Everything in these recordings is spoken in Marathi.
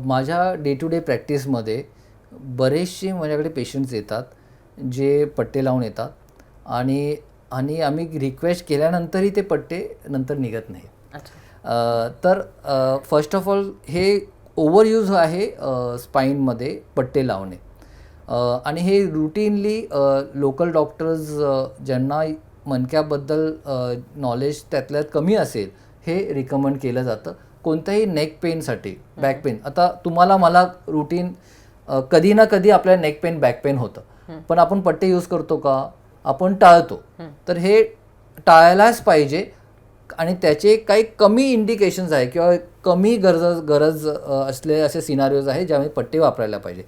माझ्या डे टू डे प्रॅक्टिसमध्ये बरेचसे माझ्याकडे पेशंट्स येतात जे पट्टे लावून येतात आणि आणि आम्ही रिक्वेस्ट केल्यानंतरही ते पट्टे नंतर निघत नाही. तर फर्स्ट ऑफ ऑल हे ओव्हर यूज आहे स्पाईनमध्ये पट्टे लावणे आणि हे रुटीनली लोकल डॉक्टर्स ज्यांना मणक्याबद्दल नॉलेज त्यातल्यात कमी असेल हे रिकमेंड केलं जातं. कोणत्याही नेक पेनसाठी, बॅक पेन, आता तुम्हाला मला रुटीन कधी ना कधी आपल्याला नेक पेन बॅक पेन होतं, पण आपण पट्टे यूज करतो का? आपण टाळतो. तर हे टाळायलाच पाहिजे आणि त्याचे काही कमी इंडिकेशन्स आहे किंवा कमी गरज असलेले असे सिनारिओज आहे ज्यामध्ये पट्टे वापरायला पाहिजे.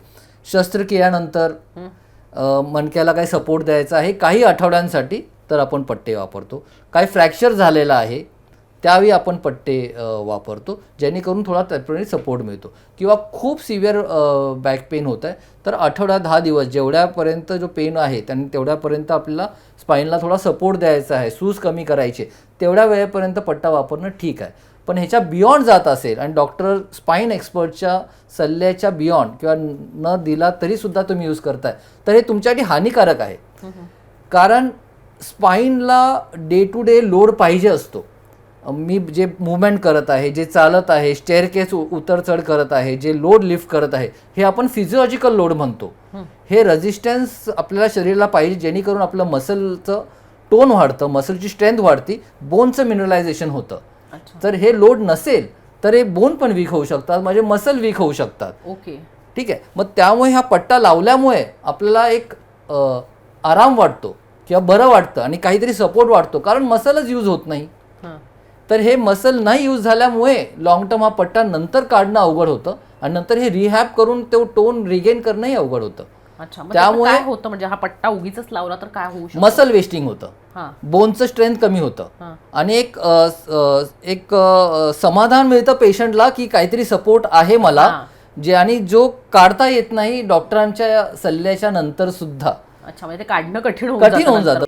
शस्त्रक्रियानंतर मणक्याला काही सपोर्ट द्यायचा आहे काही आठवड्यांसाठी तर आपण पट्टे वापरतो. काही फ्रॅक्चर झालेला आहे त्यावेळी आपण पट्टे वापरतो जेणेकरून थोडा टेम्पररी सपोर्ट मिळतो. किंवा खूप सिव्हिअर बॅक पेन होत आहे तर आठवडा 10 दिवस जेवढ्यापर्यंत जो पेन आहे त्यांनी तेवढ्यापर्यंत आपल्याला स्पाईनला थोडा सपोर्ट द्यायचा आहे, सूज कमी करायची, तेवढ्या वेळेपर्यंत पट्टा वापरणं ठीक आहे. पण ह्याच्या बियॉन्ड जात असेल आणि डॉक्टर स्पाईन एक्सपर्टच्या सल्ल्याच्या बियॉन्ड किंवा न दिला तरीसुद्धा तुम्ही यूज करताय तर हे तुमच्यासाठी हानिकारक आहे. कारण स्पाईनला डे टू डे लोड पाहिजे असतो. मी जे मूवमेंट करत आहे, जे चालत आहे, स्टेअरकेस उतर चढ करत आहे, जे लोड लिफ्ट करत आहे हे आपण फिजिओलॉजिकल लोड म्हणतो. हे रेझिस्टन्स आपल्याला शरीराला पाहिजे जेणेकरून आपलं मसलचं टोन वाढतं, मसलची स्ट्रेंथ वाढती, बोनचं मिनरलायझेशन होतं. जर हे लोड नसेल तर हे बोन पण वीक होऊ शकतात, म्हणजे मसल वीक होऊ शकतात. ओके, ठीक आहे. मग त्यामुळे हा पट्टा लावल्यामुळे आपल्याला एक आराम वाटतो किंवा बरं वाटतं आणि काहीतरी सपोर्ट वाटतो कारण मसलच यूज होत नाही. तर हे मसल नाही यूज झाल्यामुळे लॉंग टर्म हा पट्टा नंतर काढणं अवघड होतं आणि नंतर हे रिहॅब करून तो टोन रिगेन करणंही अवघड होतं. त्यामुळे काय होतं म्हणजे हा पट्टा उगीच लावला तर काय होऊ शकतं? मसल वेस्टिंग होतं, बोनचं स्ट्रेंथ कमी होतं आणि एक समाधान मिळतं पेशंटला की काहीतरी सपोर्ट आहे मला जे आणि जो काढता येत नाही डॉक्टरांच्या सल्ल्याच्या नंतर सुद्धा. अच्छा, म्हणजे ते काढणं कठीण होऊन जातं.